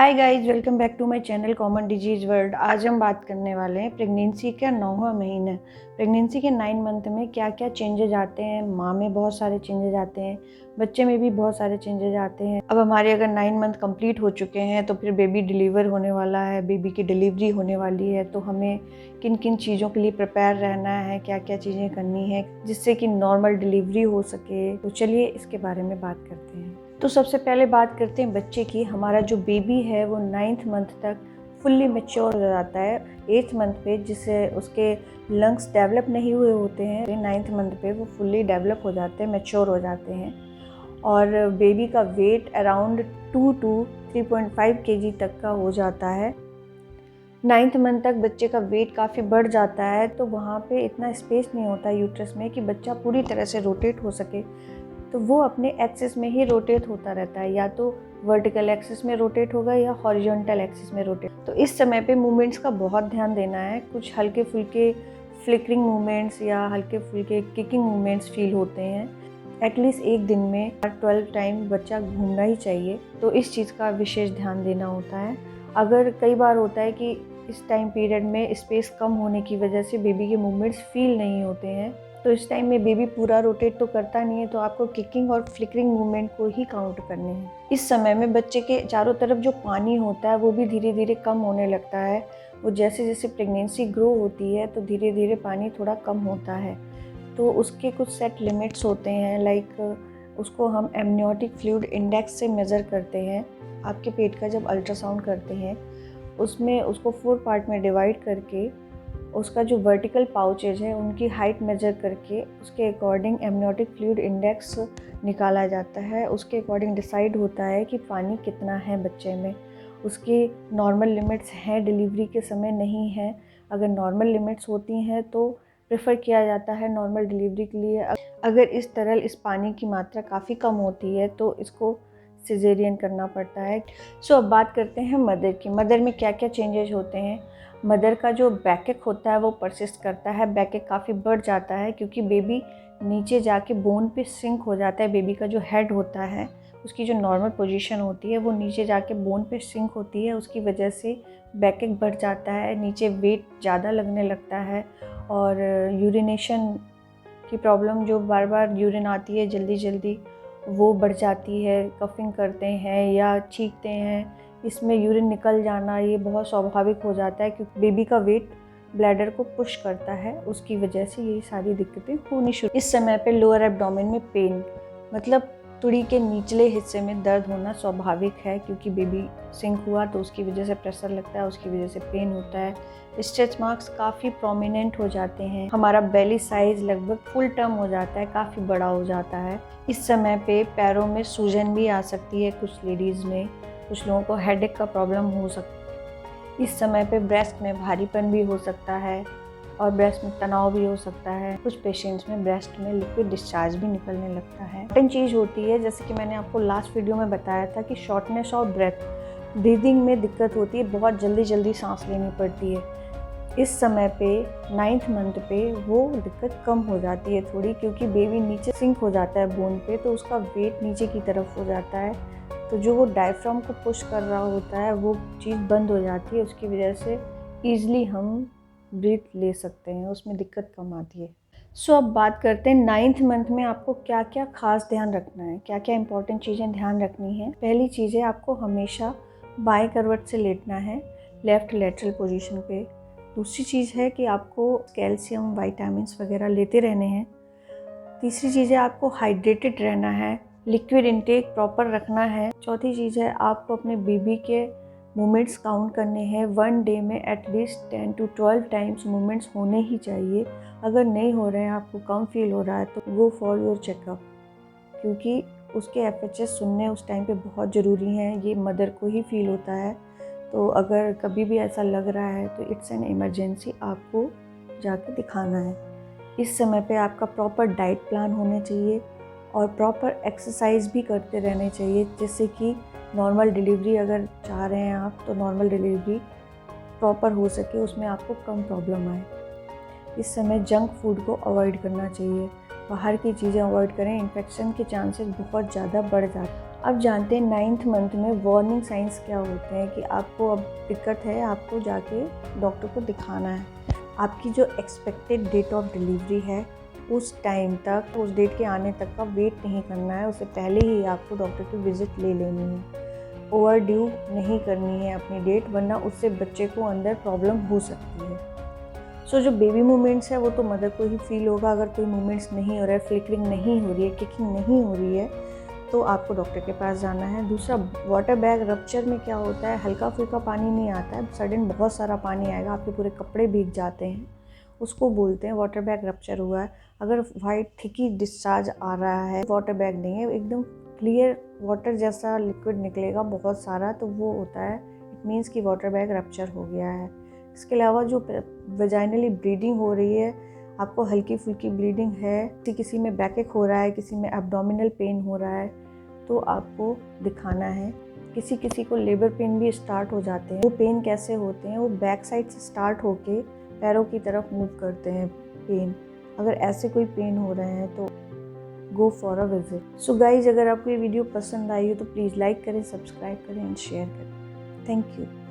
Hi guys, welcome back to my channel common disease world. आज हम बात करने वाले हैं प्रेगनेंसी का 9वां महीना। प्रेगनेंसी के 9 मंथ में क्या क्या चेंजेज आते हैं। माँ में बहुत सारे चेंजेज आते हैं, बच्चे में भी बहुत सारे चेंजेज आते हैं। अब हमारे अगर 9 मंथ कंप्लीट हो चुके हैं तो फिर बेबी डिलीवर होने वाला है, बेबी की डिलीवरी होने वाली है। तो हमें किन किन चीज़ों के लिए प्रिपेयर रहना है, क्या क्या चीज़ें करनी है जिससे कि नॉर्मल डिलीवरी हो सके। तो चलिए इसके बारे में बात करते हैं। तो सबसे पहले बात करते हैं बच्चे की। हमारा जो बेबी है वो 9th मंथ तक फुल्ली मैच्योर हो जाता है। 8th मंथ पे जिससे उसके लंग्स डेवलप नहीं हुए होते हैं, 9th मंथ पे वो फुल्ली डेवलप हो जाते हैं, मैच्योर हो जाते हैं। और बेबी का वेट अराउंड 2 to 3.5 kg तक का हो जाता है। 9th मंथ तक बच्चे का वेट काफ़ी बढ़ जाता है, तो वहाँ पे इतना स्पेस नहीं होता यूट्रस में कि बच्चा पूरी तरह से रोटेट हो सके। तो वो अपने एक्सिस में ही रोटेट होता रहता है, या तो वर्टिकल एक्सिस में रोटेट होगा या हॉरिजॉन्टल एक्सिस में रोटेट। तो इस समय पे मूवमेंट्स का बहुत ध्यान देना है। कुछ हल्के फुल्के फ्लिकरिंग मूवमेंट्स या हल्के फुल्के किकिंग मूवमेंट्स फील होते हैं। एटलीस्ट एक दिन में 12 टाइम बच्चा घूमना ही चाहिए, तो इस चीज़ का विशेष ध्यान देना होता है। अगर कई बार होता है कि इस टाइम पीरियड में स्पेस कम होने की वजह से बेबी के मूवमेंट्स फील नहीं होते हैं, तो इस टाइम में बेबी पूरा रोटेट तो करता नहीं है, तो आपको किकिंग और फ्लिकरिंग मूवमेंट को ही काउंट करने हैं। इस समय में बच्चे के चारों तरफ जो पानी होता है वो भी धीरे धीरे कम होने लगता है। वो जैसे जैसे प्रेगनेंसी ग्रो होती है तो धीरे धीरे पानी थोड़ा कम होता है। तो उसके कुछ सेट लिमिट्स होते हैं, लाइक उसको हम एमनियोटिक फ्लूइड इंडेक्स से मेज़र करते हैं। आपके पेट का जब अल्ट्रासाउंड करते हैं उसमें उसको 4 पार्ट में डिवाइड करके उसका जो वर्टिकल पाउचेज है उनकी हाइट मेजर करके उसके अकॉर्डिंग एमनियोटिक फ्लूइड इंडेक्स निकाला जाता है। उसके अकॉर्डिंग डिसाइड होता है कि पानी कितना है बच्चे में। उसकी नॉर्मल लिमिट्स हैं, डिलीवरी के समय नहीं है। अगर नॉर्मल लिमिट्स होती हैं तो प्रेफर किया जाता है नॉर्मल डिलीवरी के लिए। अगर इस पानी की मात्रा काफ़ी कम होती है तो इसको सिजेरियन करना पड़ता है। सो अब बात करते हैं मदर की। मदर में क्या क्या चेंजेस होते हैं। मदर का जो बैकएक होता है वो परसिस्ट करता है। बैकएक काफ़ी बढ़ जाता है क्योंकि बेबी नीचे जाके बोन पे सिंक हो जाता है। बेबी का जो हेड होता है उसकी जो नॉर्मल पोजीशन होती है वो नीचे जाके बोन पे सिंक होती है, उसकी वजह से बैकएक बढ़ जाता है, नीचे वेट ज़्यादा लगने लगता है। और यूरिनेशन की प्रॉब्लम, जो बार बार यूरिन आती है जल्दी जल्दी, वो बढ़ जाती है। कफिंग करते हैं या छींकते हैं, इसमें यूरिन निकल जाना ये बहुत स्वाभाविक हो जाता है क्योंकि बेबी का वेट ब्लैडर को पुश करता है, उसकी वजह से ये सारी दिक्कतें होनी शुरू। इस समय पे लोअर एब्डोमेन में पेन, मतलब तुड़ी के निचले हिस्से में दर्द होना स्वाभाविक है क्योंकि बेबी सिंक हुआ तो उसकी वजह से प्रेशर लगता है, उसकी वजह से पेन होता है। स्ट्रेच मार्क्स काफ़ी प्रोमिनेंट हो जाते हैं। हमारा बेली साइज लगभग फुल टर्म हो जाता है, काफ़ी बड़ा हो जाता है। इस समय पे पैरों में सूजन भी आ सकती है कुछ लेडीज़ में, कुछ लोगों को हेडेक का प्रॉब्लम हो सकता है। इस समय पे ब्रेस्ट में भारीपन भी हो सकता है और ब्रेस्ट में तनाव भी हो सकता है। कुछ पेशेंट्स में ब्रेस्ट में लिक्विड डिस्चार्ज भी निकलने लगता है। इंपॉर्टेंट चीज़ होती है, जैसे कि मैंने आपको लास्ट वीडियो में बताया था कि शॉर्टनेस ऑफ ब्रेथ, ब्रीदिंग में दिक्कत होती है, बहुत जल्दी जल्दी सांस लेनी पड़ती है। इस समय पे 9th मंथ पे वो दिक्कत कम हो जाती है थोड़ी, क्योंकि बेबी नीचे सिंक हो जाता है बोन पे, तो उसका वेट नीचे की तरफ हो जाता है। तो जो वो डायफ्राम को पुश कर रहा होता है वो चीज़ बंद हो जाती है, उसकी वजह से ईज़िली हम ब्रीथ ले सकते हैं, उसमें दिक्कत कम आती है। सो अब बात करते हैं 9th मंथ में आपको क्या क्या खास ध्यान रखना है, क्या क्या इंपॉर्टेंट चीज़ें ध्यान रखनी है। पहली चीज़ है, आपको हमेशा बाएं करवट से लेटना है, लेफ़्ट लेटरल पोजीशन पे। दूसरी चीज़ है कि आपको कैल्शियम विटामिन्स वगैरह लेते रहने हैं। तीसरी चीज़ है, आपको हाइड्रेटेड रहना है, लिक्विड इनटेक प्रॉपर रखना है। चौथी चीज़ है, आपको अपने बेबी के मूवमेंट्स काउंट करने हैं। 1 डे में एटलीस्ट 10 to 12 टाइम्स मूवमेंट्स होने ही चाहिए। अगर नहीं हो रहे हैं, आपको कम फील हो रहा है, तो गो फॉर योर चेकअप, क्योंकि उसके FHS सुनने उस टाइम पे बहुत ज़रूरी हैं। ये मदर को ही फील होता है, तो अगर कभी भी ऐसा लग रहा है तो इट्स एन इमरजेंसी, आपको जाके दिखाना है। इस समय पे आपका प्रॉपर डाइट प्लान होना चाहिए और प्रॉपर एक्सरसाइज भी करते रहने चाहिए, जिससे कि नॉर्मल डिलीवरी अगर चाह रहे हैं आप, तो नॉर्मल डिलीवरी प्रॉपर हो सके, उसमें आपको कम प्रॉब्लम आए। इस समय जंक फूड को अवॉइड करना चाहिए, बाहर की चीज़ें अवॉइड करें, इन्फेक्शन के चांसेस बहुत ज़्यादा बढ़ जाते हैं। अब जानते हैं 9th मंथ में वार्निंग साइंस क्या होते हैं कि आपको अब दिक्कत है, आपको जाके डॉक्टर को दिखाना है। आपकी जो एक्सपेक्टेड डेट ऑफ डिलीवरी है उस टाइम तक, उस डेट के आने तक का वेट नहीं करना है, उससे पहले ही आपको डॉक्टर की विज़िट ले लेनी है। ओवर ड्यू नहीं करनी है अपनी डेट, वरना उससे बच्चे को अंदर प्रॉब्लम हो सकती है। सो जो बेबी मूवमेंट्स है वो तो मदर को ही फील होगा। अगर कोई मूवमेंट्स नहीं हो रहा है, फ्लिकरिंग नहीं हो रही है, किकिंग नहीं हो रही है, तो आपको डॉक्टर के पास जाना है। दूसरा, वाटर बैग रप्चर में क्या होता है, हल्का फुल्का पानी नहीं आता है, सडन बहुत सारा पानी आएगा, आपके पूरे कपड़े भीग जाते हैं, उसको बोलते हैं वाटर बैग रप्चर हुआ है। अगर वाइट थिकी डिस्चार्ज आ रहा है, वाटर बैग नहीं है, एकदम क्लियर वाटर जैसा लिक्विड निकलेगा बहुत सारा, तो वो होता है, इट मीन्स कि वाटर बैग रप्चर हो गया है। इसके अलावा जो वेजाइनली ब्लीडिंग हो रही है, आपको हल्की फुल्की ब्लीडिंग है, किसी में बैकेक हो रहा है, किसी में एब्डोमिनल पेन हो रहा है, तो आपको दिखाना है। किसी किसी को लेबर पेन भी स्टार्ट हो जाते हैं। वो पेन कैसे होते हैं, वो बैक साइड से स्टार्ट होके पैरों की तरफ मूव करते हैं पेन। अगर ऐसे कोई पेन हो रहे हैं तो go for a visit. So guys, अगर आपको ये वीडियो पसंद आई हो तो प्लीज़ लाइक करें, सब्सक्राइब करें एंड शेयर करें। Thank you.